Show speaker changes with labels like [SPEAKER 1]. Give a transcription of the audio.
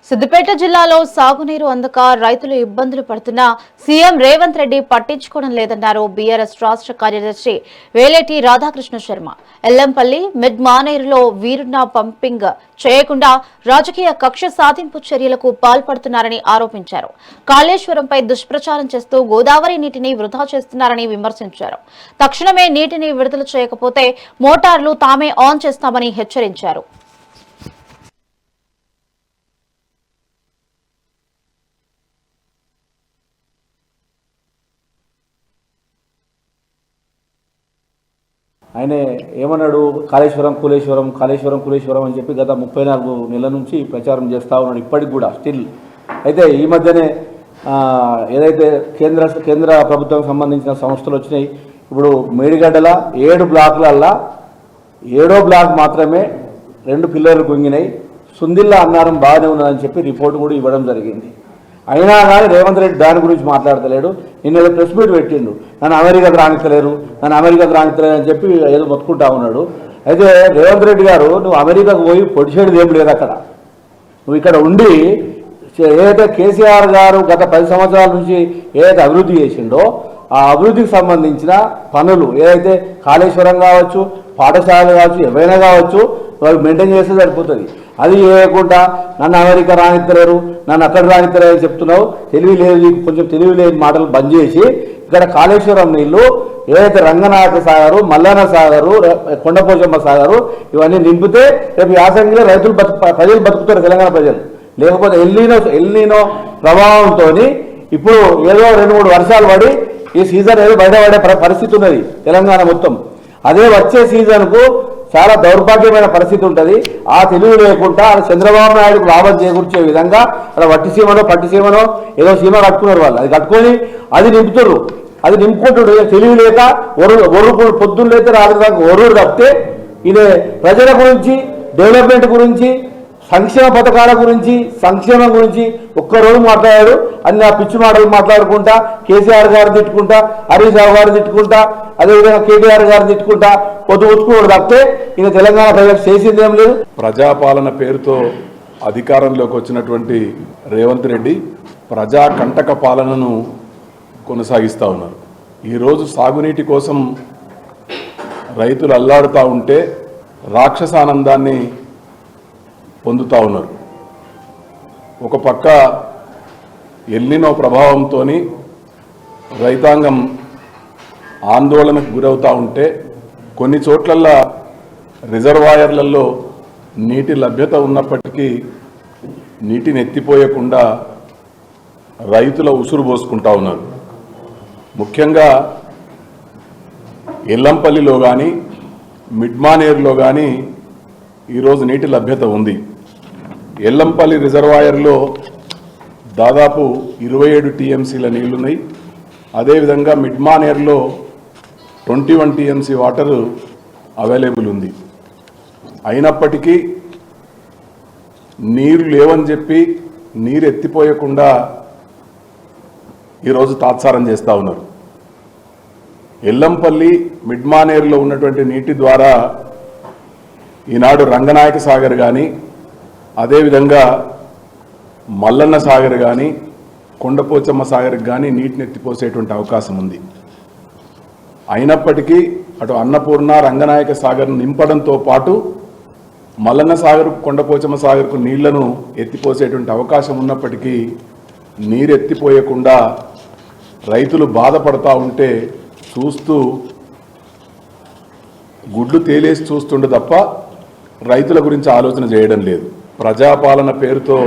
[SPEAKER 1] సిద్దిపేట జిల్లాలో సాగునీరు అందక రైతులు ఇబ్బందులు పడుతున్నా సీఎం రేవంత్ రెడ్డి పట్టించుకోవడం లేదన్నారు బీఆర్ఎస్ రాష్ట్ర కార్యదర్శి వేలేటి రాధాకృష్ణ శర్మ. ఎల్లంపల్లి మిడ్ మానేరులో వీరున్న పంపింగ్ చేయకుండా రాజకీయ కక్ష సాధింపు చర్యలకు పాల్పడుతున్నారని ఆరోపించారు. కాళేశ్వరంపై దుష్ప్రచారం చేస్తూ గోదావరి నీటిని వృధా చేస్తున్నారని విమర్శించారు. తక్షణమే నీటిని విడుదల చేయకపోతే మోటార్లు తామే ఆన్ చేస్తామని హెచ్చరించారు.
[SPEAKER 2] ఆయన ఏమన్నాడు, కాళేశ్వరం కులేశ్వరం అని చెప్పి గత 34 నెలల నుంచి ప్రచారం చేస్తూ ఉన్నాడు. ఇప్పటికి కూడా స్టిల్. అయితే ఈ మధ్యనే ఏదైతే కేంద్ర ప్రభుత్వం సంబంధించిన సంస్థలు వచ్చినాయి. ఇప్పుడు మేడిగడ్డల 7 బ్లాకులల్లా 7వ బ్లాక్ మాత్రమే 2 పిల్లర్లు కుంగినాయి. సుందిల్లా అన్నారం బాగానే ఉన్నదని చెప్పి రిపోర్ట్ కూడా ఇవ్వడం జరిగింది. అయినా కానీ రేవంత్ రెడ్డి దాని గురించి మాట్లాడతలేడు. నిన్న ఏదో ప్రెస్ మీట్ పెట్టిండు, నన్ను అమెరికాకు రానిస్తలేరు అని చెప్పి ఏదో మొత్తుకుంటా ఉన్నాడు. అయితే రేవంత్ రెడ్డి గారు, నువ్వు అమెరికాకు పోయి పొడిచేది ఏం లేదు. అక్కడ నువ్వు ఇక్కడ ఉండి ఏదైతే కేసీఆర్ గారు గత 10 సంవత్సరాల నుంచి ఏదైతే అభివృద్ధి చేసిండో ఆ అభివృద్ధికి సంబంధించిన పనులు ఏదైతే కాళేశ్వరం కావచ్చు, పాఠశాలలు కావచ్చు, ఏవైనా కావచ్చు, వాళ్ళు మెయింటైన్ చేస్తే సరిపోతుంది. అది చేయకుండా నన్ను అమెరికా రానిత్తలేరు, నన్ను అక్కడ రానిత్తలేరు అని చెప్తున్నావు. తెలివి లేదు, కొంచెం తెలివి లేని మాటలు బంద్ చేసి ఇక్కడ కాళేశ్వరం నీళ్లు ఏదైతే రంగనాయక సాగరు, మల్లన్న సాగరు, కొండపోచమ్మ సాగరు ఇవన్నీ నింపితే రేపు యాసంగిలో ప్రజలు బతుకుతారు, తెలంగాణ ప్రజలు. లేకపోతే ఎల్నీనో ప్రభావంతో ఇప్పుడు ఏదో 2-3 వర్షాలు పడి ఈ సీజన్ ఏదో బయటపడే పరిస్థితి ఉన్నది తెలంగాణ మొత్తం. అదే వచ్చే సీజన్కు చాలా దౌర్భాగ్యమైన పరిస్థితి ఉంటుంది. ఆ తెలివి లేకుండా చంద్రబాబు నాయుడుకు లాభం చేకూర్చే విధంగా అలా పట్టిసీమనో ఏదో సీమ కట్టుకున్నారు వాళ్ళు. అది కట్టుకొని అది నింపుతున్నారు. అది నింపుకుంటుడు తెలివి లేక ఒరు పొద్దున్న లేతే రాత్రి దాకా ఒరుడు తప్పితే ఇది ప్రజల గురించి, డెవలప్మెంట్ గురించి, సంక్షేమ పథకాల గురించి, సంక్షేమం గురించి ఒక్కరోజు మాట్లాడాడు. అన్ని ఆ పిచ్చి మాటలు మాట్లాడుకుంటా కేసీఆర్ గారు తిట్టుకుంటా, హరీష్ రావు గారు తిట్టుకుంటా, అదేవిధంగా కేటీఆర్ గారు తిట్టుకుంటా పొద్దుకున్నాడు తప్పితే ఈయన తెలంగాణ ప్రజలకు చేసింది ఏం లేదు.
[SPEAKER 3] ప్రజాపాలన పేరుతో అధికారంలోకి వచ్చినటువంటి రేవంత్ రెడ్డి ప్రజా కంటక పాలనను కొనసాగిస్తూ ఉన్నారు. ఈరోజు సాగునీటి కోసం రైతులు అల్లాడుతూ ఉంటే రాక్షసానందాన్ని పొందుతూ ఉన్నారు. ఒక పక్క ఎల్నినో ప్రభావంతో రైతాంగం ఆందోళనకు గురవుతూ ఉంటే కొన్ని చోట్లల్లో రిజర్వాయర్లలో నీటి లభ్యత ఉన్నప్పటికీ నీటిని ఎత్తిపోయకుండా రైతుల ఉసురు పోసుకుంటూ ఉన్నారు. ముఖ్యంగా ఎల్లంపల్లిలో కానీ మిడ్మానేరులో కానీ ఈరోజు నీటి లభ్యత ఉంది. ఎల్లంపల్లి రిజర్వాయర్లో దాదాపు 27 టీఎంసీల నీళ్లున్నాయి. అదేవిధంగా మిడ్మానేరులో 21 టీఎంసీ వాటరు అవైలబుల్ ఉంది. అయినప్పటికీ నీరు లేవని చెప్పి నీరు ఎత్తిపోయకుండా ఈరోజు తాత్సారం చేస్తూ ఉన్నారు. ఎల్లంపల్లి మిడ్మానేరులో ఉన్నటువంటి నీటి ద్వారా ఈనాడు రంగనాయక సాగర్ కానీ, అదేవిధంగా మల్లన్న సాగర్ కానీ, కొండపోచమ్మ సాగర్కి కానీ నీటిని ఎత్తిపోసేటువంటి అవకాశం ఉంది. అయినప్పటికీ అటు అన్నపూర్ణ, రంగనాయక సాగర్ను నింపడంతో పాటు మల్లన్న సాగర్, కొండపోచమ్మ సాగర్కు నీళ్లను ఎత్తిపోసేటువంటి అవకాశం ఉన్నప్పటికీ నీరు ఎత్తిపోయకుండా రైతులు బాధపడతా ఉంటే చూస్తూ గుడ్లు తేలేసి చూస్తుండే తప్ప రైతుల గురించి ఆలోచన చేయడం లేదు. ప్రజాపాలన పేరుతో